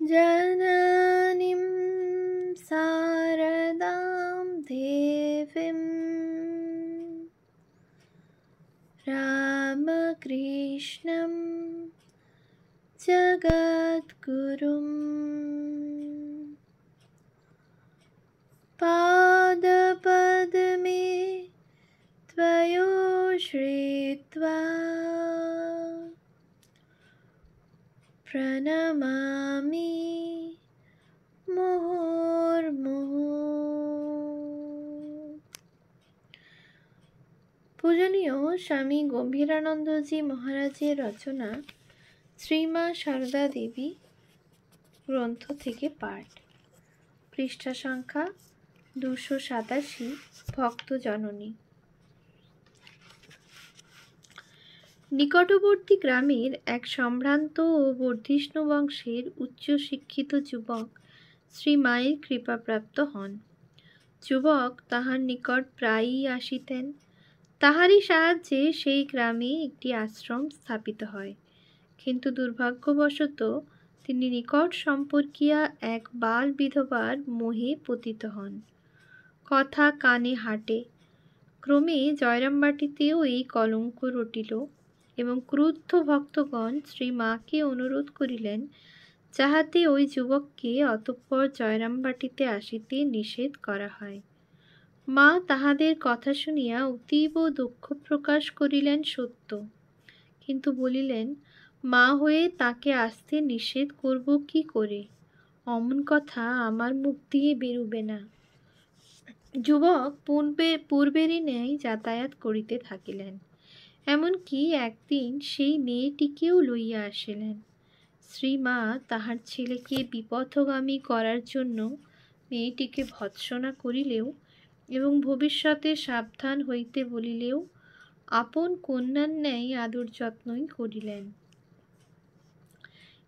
जननीं शारदां देवीं रामकृष्णं जगद्गुरुं पादपद्मे त्वयोश्रित्वा प्रणमामि मुहुर्मुहुः। পূজনীয় স্বামী গম্ভীরানন্দজি মহারাজের রচনা শ্রীমা সারদা দেবী গ্রন্থ থেকে পাঠ, পৃষ্ঠা সংখ্যা 287। ভক্ত জননী। নিকটবর্তী গ্রামের এক সম্ভ্রান্ত ও বর্ধিষ্ণু বংশের উচ্চশিক্ষিত যুবক শ্রী মায়ের কৃপাপ্রাপ্ত হন। যুবক তাহার নিকট প্রায়ই আসিতেন। তাহারই সাহায্যে সেই গ্রামে একটি আশ্রম স্থাপিত হয়। কিন্তু দুর্ভাগ্যবশত তিনি নিকট সম্পর্কীয়া এক বাল বিধবার মোহে পতিত হন। কথা কানে হাঁটে। ক্রমে জয়রামবাটিতেও এই কলঙ্ক রটিল এবং ক্রুদ্ধ ভক্তগণ শ্রী মাকে অনুরোধ করিলেন যাহাতে ওই যুবককে অতঃপর জয়রামবাটিতে আসিতে নিষেধ করা হয়। মা তাহাদের কথা শুনিয়া অতীব দুঃখ প্রকাশ করিলেন সত্য, কিন্তু বলিলেন, মা হয়ে তাকে আসতে নিষেধ করব কি করে? অমন কথা আমার মুখ দিয়ে বেরুবে না। যুবক পূর্বেরই ন্যায় যাতায়াত করিতে থাকিলেন। এমনকি একদিন সেই মেয়েটিকেও লইয়া আসিলেন। শ্রীমা তাহার ছেলেকে বিপথগামী করার জন্য মেয়েটিকে ভৎসনা করিলেও এবং ভবিষ্যতে সাবধান হইতে বলিলেও আপন কন্যার ন্যায় আদর যত্নই করিলেন।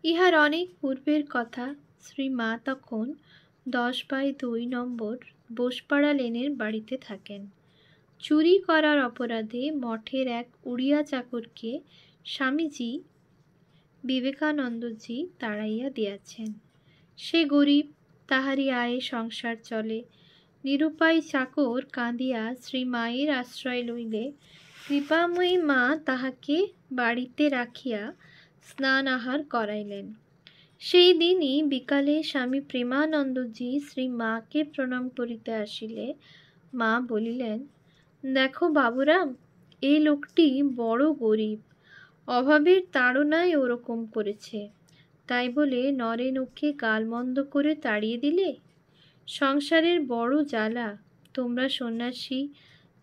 ইহার অনেক পূর্বের কথা। শ্রীমা তখন 10/2 নম্বর বোসপাড়া লেনের বাড়িতে থাকেন। চুরি করার অপরাধে মঠের এক উড়িয়া চাকরকে স্বামীজি বিবেকানন্দজি তাড়াইয়া দিয়াছেন। সে গরিব, তাহারই আয়ে সংসার চলে। নিরুপায় চাকর কাঁদিয়া শ্রী মায়ের আশ্রয় লইলে কৃপাময়ী মা তাহাকে বাড়িতে রাখিয়া স্নান আহার করাইলেন। সেই দিনই বিকালে স্বামী প্রেমানন্দজি শ্রী মাকে প্রণাম করিতে আসিলে মা বলিলেন, দেখো বাবুরাম, এই লোকটি বড় গরিব, অভাবের তাড়নায় ওরকম করেছে, তাই বলে নরেন ওকে গালমন্দ করে তাড়িয়ে দিলে? সংসারের বড় জ্বালা, তোমরা সন্ন্যাসী,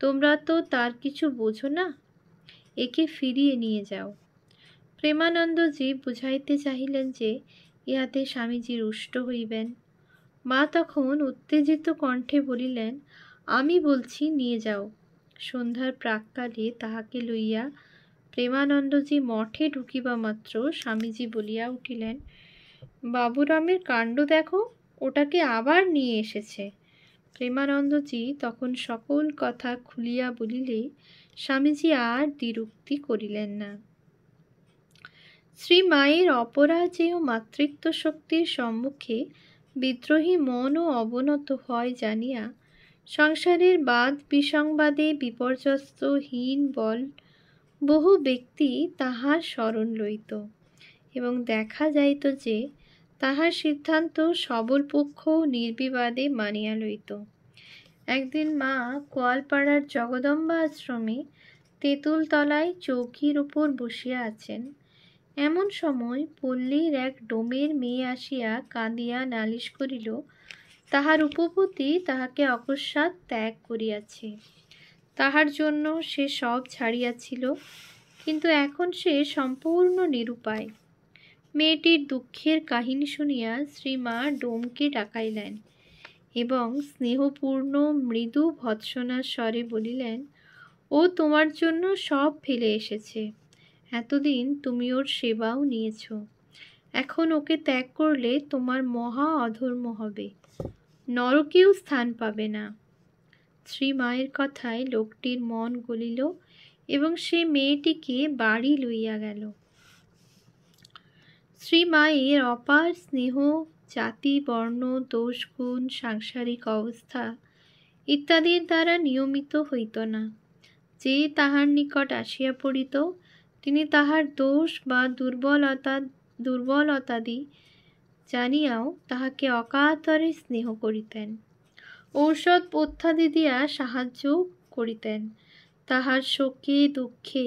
তোমরা তো তার কিছু বোঝো না, একে ফিরিয়ে নিয়ে যাও। প্রেমানন্দজি বুঝাইতে চাহিলেন যে ইহাতে স্বামীজি রুষ্ট হইবেন। মা তখন উত্তেজিত কণ্ঠে বলিলেন, আমি বলছি নিয়ে যাও। সন্ধ্যার প্রাক্কালে তাহাকে লইয়া প্রেমানন্দজি মঠে ঢুকিবা মাত্র স্বামীজি বলিয়া উঠিলেন, বাবুরামের কাণ্ড দেখো, ওটাকে আবার নিয়ে এসেছে। প্রেমানন্দজি তখন সকল কথা খুলিয়া বলিলে স্বামীজি আর দ্বিরুক্তি করিলেন না। শ্রী মায়ের অপরাজেয় মাতৃত্ব শক্তির সম্মুখে বিদ্রোহী মনও অবনত হয় জানিয়া সংসারের বাদ বিসংবাদে বিপর্যস্ত হীন বল বহু ব্যক্তি তাহার শরণ লইত এবং দেখা যাইত যে তাহার সিদ্ধান্ত সবল পক্ষ নির্বিবাদে মানিয়া লইত। একদিন মা কোয়ালপাড়ার জগদম্বা আশ্রমে তেঁতুল তলায় চৌকির উপর বসিয়া আছেন। এমন সময় পল্লীর এক ডোমের মেয়ে আসিয়া কাঁদিয়া নালিশ করিল তাহার উপপতি তাহাকে অকস্মাৎ ত্যাগ করিয়াছে। তাহার জন্য সে সব ছাড়িয়াছিল, কিন্তু এখন সে সম্পূর্ণ নিরুপায়। মেয়েটির দুঃখের কাহিনী শুনিয়া শ্রী মা ডোমকে ডাকাইলেন এবং স্নেহপূর্ণ মৃদু ভৎসনার স্বরে বলিলেন, ও তোমার জন্য সব ফেলে এসেছে। এতদিন তুমি ওর সেবাও নিয়েছ, এখন ওকে ত্যাগ করলে তোমার মহা অধর্ম হবে, নরকেও স্থান পাবে না। শ্রী মায়ের কথায় লোকটির মন গলিল এবং সে মেয়েটিকে বাড়ি লইয়া গেল। শ্রীমায়ের অপার স্নেহ, জাতি বর্ণ দোষ গুণ সাংসারিক অবস্থা ইত্যাদির দ্বারা নিয়মিত হইত না। যে তাহার নিকট আসিয়া পড়িত, তিনি তাহার দোষ বা দুর্বলতাদি জানিয়াও তাহাকে অকাতরে স্নেহ করিতেন, ঔষধ পথ্যাদি দিয়া সাহায্য করিতেন, তাহার শোকে দুঃখে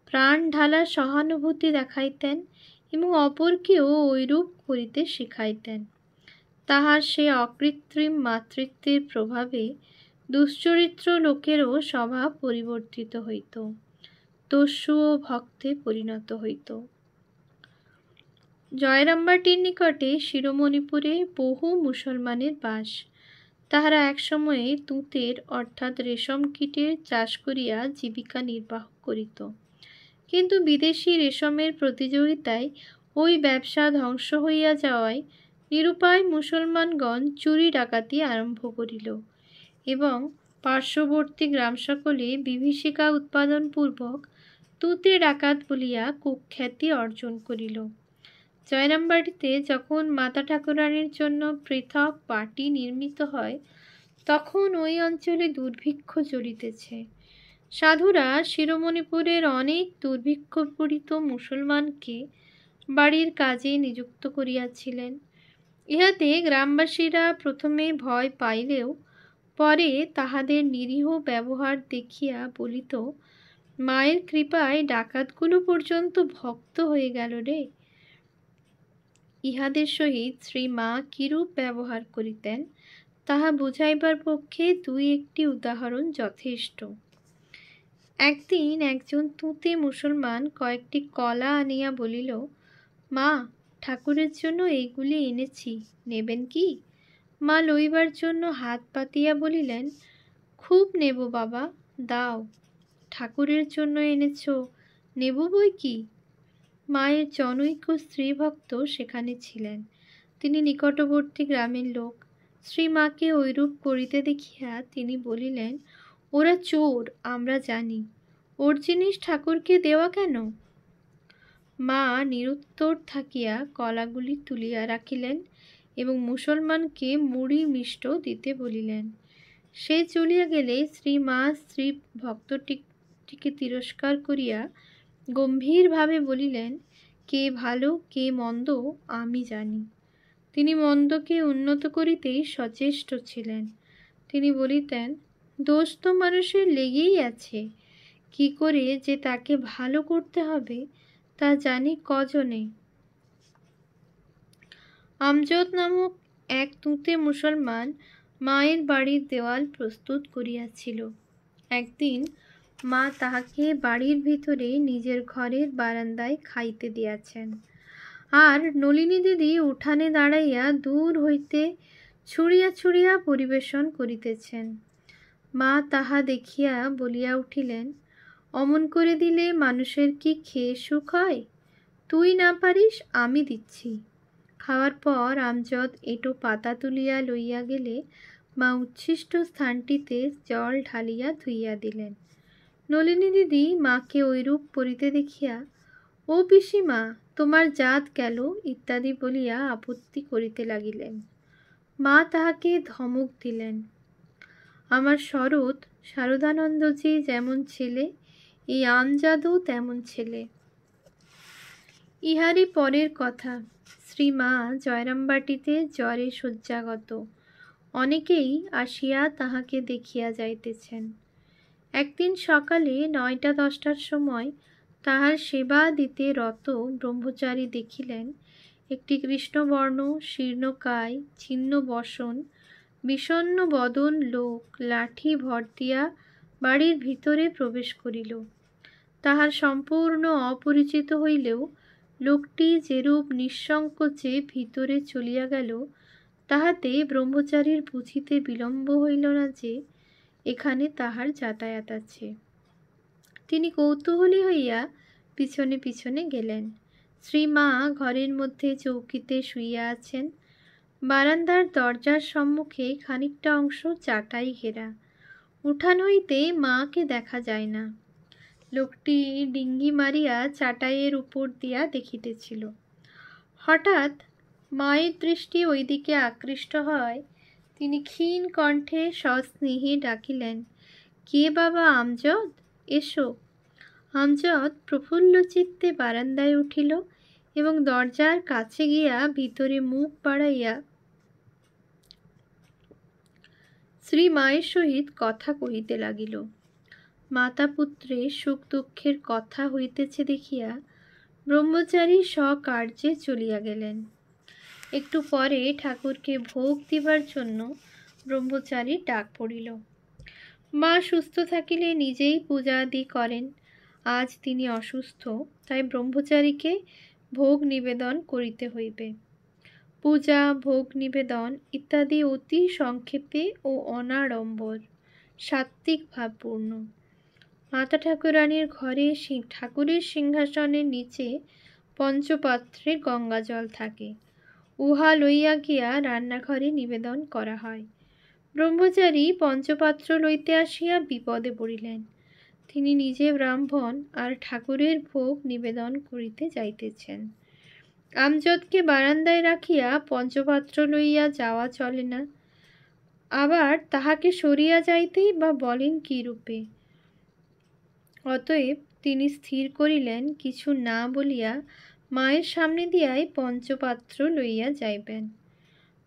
প্রাণ ঢালা সহানুভূতি দেখাইতেন এবং অপরকেও ঐরূপ করিতে শিখাইতেন। তাহার সে অকৃত্রিম মাতৃত্বের প্রভাবে দুশ্চরিত্র লোকেরও স্বভাব পরিবর্তিত হইত, দস্যু ও ভক্তে পরিণত হইত। জয়রামবাটির নিকটে শিরোমণিপুরে বহু মুসলমানের বাস। তাহারা একসময়ে তুঁতের অর্থাৎ রেশম কীটের চাষ করিয়া জীবিকা নির্বাহ করিত, কিন্তু বিদেশি রেশমের প্রতিযোগিতায় ওই ব্যবসা ধ্বংস হইয়া যাওয়ায় নিরুপায় মুসলমানগণ চুরি ডাকাতি আরম্ভ করিল এবং পার্শ্ববর্তী গ্রাম সকলে বিভীষিকা উৎপাদনপূর্বক তুঁতে ডাকাত বলিয়া কুখ্যাতি অর্জন করিল। জয়রামবাটিতে যখন মাতা ঠাকুরানীর জন্য পৃথক বাটি নির্মিত হয়, তখন ওই অঞ্চলে দুর্ভিক্ষ চলিতেছে। সাধুরা শিরোমণিপুরের অনেক দুর্ভিক্ষপীড়িত মুসলমানকে বাড়ির কাজে নিযুক্ত করিয়াছিলেন। ইহাতে গ্রামবাসীরা প্রথমে ভয় পাইলেও পরে তাহাদের নিরীহ ব্যবহার দেখিয়া বলিত, মায়ের কৃপায় ডাকাতগুলো পর্যন্ত ভক্ত হয়ে গেল রে। ইহাদের সহিত শ্রীমা কিরূপ ব্যবহার করিতেন তাহা বুঝাইবার পক্ষে দুই একটি উদাহরণ যথেষ্ট। একদিন একজন তুঁতে মুসলমান কয়েকটি কলা আনিয়া বলিল, মা, ঠাকুরের জন্য এইগুলি এনেছি, নেবেন কি? মা লইবার জন্য হাত পাতিয়া বলিলেন, খুব নেব বাবা, দাও, ঠাকুরের জন্য এনেছ, নেব বই কি। মায়ের জনৈক স্ত্রী ভক্ত সেখানে ছিলেন। তিনি নিকটবর্তী গ্রামের লোক। শ্রীমাকে ঐরূপ করিতে দেখিয়া তিনি বলিলেন, ওরা চোর, আমরা জানি, ওর জিনিস ঠাকুরকে দেওয়া কেন? মা নিরুত্তর থাকিয়া কলাগুলি তুলিয়া রাখিলেন এবং মুসলমানকে মুড়ি মিষ্ট দিতে বলিলেন। সে চলিয়া গেলে শ্রীমা স্ত্রী ভক্তটিকে তিরস্কার করিয়া গম্ভীরভাবে বলিলেন, কে ভালো কে মন্দ আমি জানি। তিনি মন্দকে উন্নত করিতেই সচেষ্ট ছিলেন। তিনি বলিতেন, দোষ তো মানুষের লেগেই আছে, কি করে যে তাকে ভালো করতে হবে তা জানি কজনে। আমজদ নামক এক তুঁতে মুসলমান মায়ের বাড়ির দেওয়াল প্রস্তুত করিয়াছিল। একদিন মা তাহাকে বাড়ির ভিতরে নিজের ঘরের বারান্দায় খাইতে দিয়াছেন, আর নলিনী দিদি উঠানে দাঁড়াইয়া দূর হইতে ছুঁড়িয়া ছুঁড়িয়া পরিবেশন করিতেছেন। মা তাহা দেখিয়া বলিয়া উঠিলেন, অমন করে দিলে মানুষের কি খেয়ে সুখ হয়? তুই না পারিস, আমি দিচ্ছি। খাওয়ার পর আমজদ এঁটো পাতা তুলিয়া লইয়া গেলে মা উচ্ছিষ্ট স্থানটিতে জল ঢালিয়া ধুইয়া দিলেন। নলিনী দিদি মাকে ঐরূপ করিতে দেখিয়া, ও পিসিমা, তোমার জাত গেল ইত্যাদি বলিয়া আপত্তি করিতে লাগিলেন। মা তাহাকে ধমক দিলেন, আমার শরৎ শারদানন্দজি যেমন ছেলে, এই আমজাদও তেমন ছেলে। ইহারই পরের কথা। শ্রীমা জয়রামবাটিতে জ্বরে শয্যাগত। অনেকেই আসিয়া তাহাকে দেখিয়া যাইতেছেন। একদিন সকালে 9টা-10টার সময় তাহার সেবা দিতে রত ব্রহ্মচারী দেখিলেন একটি কৃষ্ণবর্ণ শীর্ণকায় ছিন্ন বসন বিষণ্ণ বদন লোক লাঠি ভর দিয়া বাড়ির ভিতরে প্রবেশ করিল। তাহার সম্পূর্ণ অপরিচিত হইলেও লোকটি যেরূপ নিঃসংকোচে ভিতরে চলিয়া গেল, তাহাতে ব্রহ্মচারীর বুঝিতে বিলম্ব হইল না যে এখানে তাহার যাতায়াত আছে। তিনি কৌতূহলী হইয়া পিছনে পিছনে গেলেন। শ্রীমা ঘরের মধ্যে চৌকিতে শুইয়া আছেন। বারান্দার দরজার সম্মুখে খানিকটা অংশ চাটাই ঘেরা। উঠান হইতে মাকে দেখা যায় না। লোকটি ডিঙ্গি মারিয়া চাটাইয়ের উপর দিয়া দেখিতেছিল। হঠাৎ মায়ের দৃষ্টি ওইদিকে আকৃষ্ট হয়। তিনি ক্ষীণ কণ্ঠে সস্নেহে ডাকিলেন, কে বাবা আমজদ, এসো। আমজদ প্রফুল্ল চিত্তে বারান্দায় উঠিল এবং দরজার কাছে গিয়া ভিতরে মুখ বাড়াইয়া শ্রী মায়ের সহিত কথা কহিতে লাগিল। মাতা পুত্রের সুখ দুঃখের কথা হইতেছে দেখিয়া ব্রহ্মচারী স্বকার্যে চলিয়া গেলেন। একটু পরে ঠাকুরকে ভোগ দিবার জন্য ব্রহ্মচারীর ডাক পড়িল। মা সুস্থ থাকিলে নিজেই পূজা আদি করেন। আজ তিনি অসুস্থ, তাই ব্রহ্মচারীকে ভোগ নিবেদন করিতে হইবে। পূজা, ভোগ নিবেদন ইত্যাদি অতি সংক্ষেপে ও অনাড়ম্বর, সাত্ত্বিক ভাবপূর্ণ। মাতা ঠাকুরানীর ঘরে ঠাকুরের সিংহাসনের নিচে পঞ্চপাত্রে গঙ্গা জল থাকে। উহা লইয়া গিয়া রান্নাঘরে নিবেদন করা হয়। ব্রহ্মচারী পঞ্চপাত্র লইতে আসিয়া বিপদে পড়িলেন। তিনি নিজে ব্রাহ্মণ আর ঠাকুরের ভোগ নিবেদন করিতে যাইতেছেন। আমজদকে বারান্দায় রাখিয়া পঞ্চপাত্র লইয়া যাওয়া চলে না। আবার তাহাকে সরিয়া যাইতেই বা বলেন কি রূপে? অতএব তিনি স্থির করিলেন কিছু না বলিয়া মায়ের সামনে দিয়াই পঞ্চপাত্র লইয়া যাইবেন।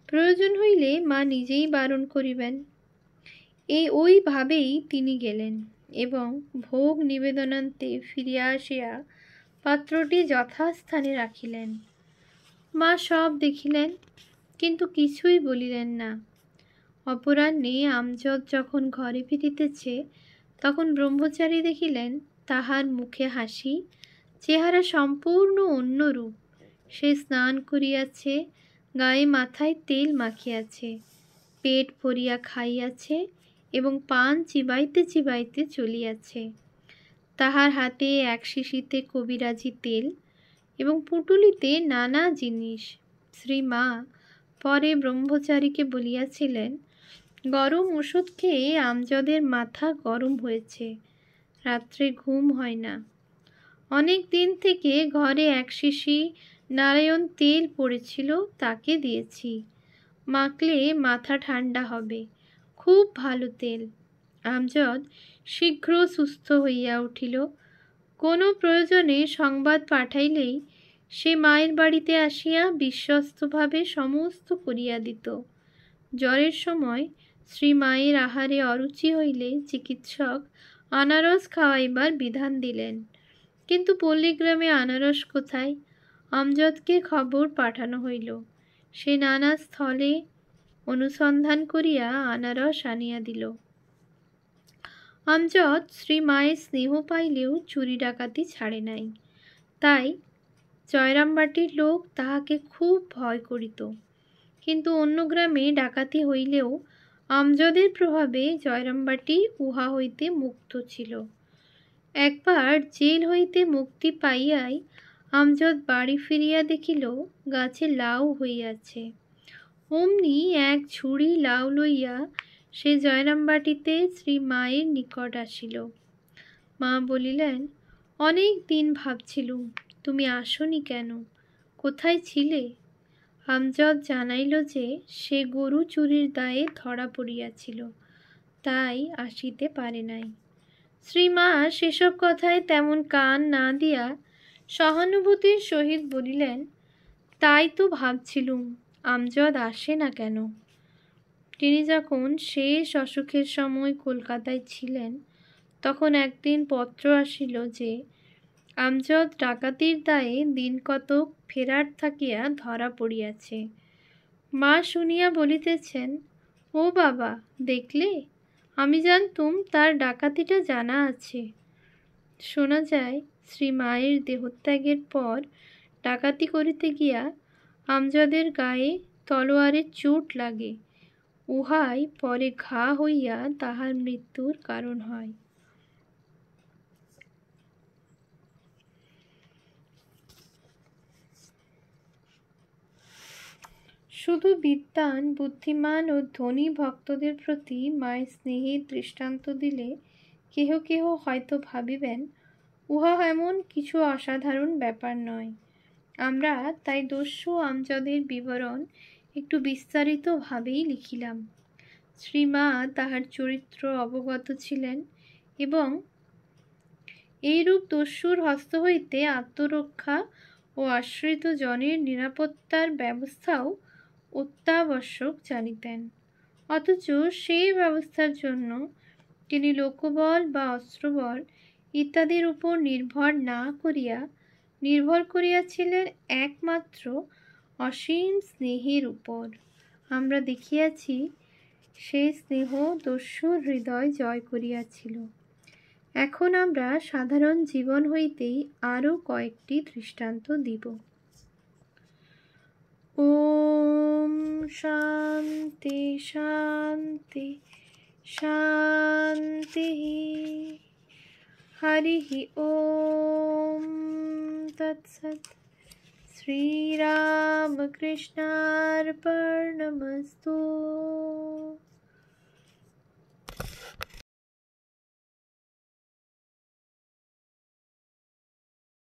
প্রয়োজন হইলে মা নিজেই বারণ করিবেন। ওইভাবেই তিনি গেলেন এবং ভোগ নিবেদনান্তে ফিরিয়া আসিয়া পাত্রটি যথাস্থানে রাখিলেন। মা সব দেখিলেন, কিন্তু কিছুই বলিলেন না। অপরাহ্নে আমজদ যখন ঘরে ফিরিতেছে, তখন ব্রহ্মচারী দেখিলেন তাহার মুখে হাসি, চেহারা সম্পূর্ণ অন্যরূপ। সে স্নান করিয়াছে, গায়ে মাথায় তেল মাখিয়াছে, পেট ভরিয়া খাইয়াছে এবং পান চিবাইতে চিবাইতে চলিয়াছে। তাহার হাতে এক শিশিতে কবিরাজি তেল এবং পুঁটুলিতে নানা জিনিস। শ্রীমা পরে ব্রহ্মচারীকে বলিয়াছিলেন, গরম ওষুধ খেয়ে আমজদের মাথা গরম হয়েছে, রাত্রে ঘুম হয় না। অনেক দিন থেকে ঘরে এক শিশি নারায়ণ তেল পড়েছিল, তাকে দিয়েছি। মাখলে মাথা ঠান্ডা হবে, খুব ভালো তেল। আমজদ শীঘ্র সুস্থ হইয়া উঠিল। কোনো প্রয়োজনে সংবাদ পাঠাইলেই সে মায়ের বাড়িতে আসিয়া বিশ্বস্তভাবে সমস্ত করিয়া দিত। জ্বরের সময় শ্রী মায়ের আহারে অরুচি হইলে চিকিৎসক আনারস খাওয়াইবার বিধান দিলেন, কিন্তু পল্লীগ্রামে আনারস কোথায়? আমজদকে খবর পাঠানো হইল। সে নানা স্থলে অনুসন্ধান করিয়া আনারস আনিয়া দিল। আমজদ শ্রী মায়ের স্নেহ পাইলেও চুরি ডাকাতি ছাড়ে নাই। তাই জয়রামবাটির লোক তাহাকে খুব ভয় করিত। কিন্তু অন্য গ্রামে ডাকাতি হইলেও আমজদের প্রভাবে জয়রামবাটি উহা হইতে মুক্ত ছিল। একবার জেল হইতে মুক্তি পাইয়াই আমজদ বাড়ি ফিরিয়া দেখিল গাছে লাউ হইয়াছে। অমনি এক ঝুড়ি লাউ লইয়া সে জয়রামবাটিতে শ্রী মায়ের নিকট আসিল। মা বলিলেন, অনেক দিন ভাবছিলুম, তুমি আসনি কেন? কোথায় ছিলে? আমজদ জানাইল যে সে গরু চুরির দায়ে ধরা পড়িয়াছিল, তাই আসিতে পারে নাই। শ্রীমা সেসব কথায় তেমন কান না দিয়া সহানুভূতির সহিত বলিলেন, তাই তো ভাবছিলুম আমজদ আসে না কেন। তিনি যখন শেষ অসুখের সময় কলকাতায় ছিলেন, তখন একদিন পত্র আসিল যে আমজদ ডাকাতির দায়ে দিন কতক ফেরার থাকিয়া ধরা পড়িয়াছে। মা শুনিয়া বলিতেছেন, ও বাবা, দেখলে, আমি জানতুম তার ডাকাতিটা জানা আছে। শোনা যায় শ্রী মায়ের দেহত্যাগের পর ডাকাতি করিতে গিয়া আমজদের গায়ে তলোয়ারের চোট লাগে, উহাই পরে ঘা হইয়া তাহার মৃত্যুর কারণ হয়। শুধু বিদ্বান, বুদ্ধিমান ও ধনী ভক্তদের প্রতি মায়ের স্নেহের দৃষ্টান্ত দিলে কেহ কেহ হয়তো ভাবিবেন উহা এমন কিছু অসাধারণ ব্যাপার নয়। আমরা তাই দস্যু আমজদের বিবরণ একটু বিস্তারিতভাবেই লিখিলাম। শ্রীমা তাহার চরিত্র অবগত ছিলেন এবং এইরূপ দস্যুর হস্ত হইতে আত্মরক্ষা ও আশ্রিত জনের নিরাপত্তার ব্যবস্থাও অত্যাবশ্যক জানিতেন। অথচ সেই ব্যবস্থার জন্য তিনি লোকবল বা অস্ত্রবল ইত্যাদির উপর নির্ভর করিয়াছিলেন একমাত্র অসীম স্নেহের উপর। আমরা দেখিয়াছি সেই স্নেহ দস্যুর হৃদয় জয় করিয়াছিল। এখন আমরা সাধারণ জীবন হইতেই আরও কয়েকটি দৃষ্টান্ত দিব। ওম শান্তি শান্তি শান্তি। হরি ওম তৎসৎ। শ্রীরামকৃষ্ণার্পণমস্তু।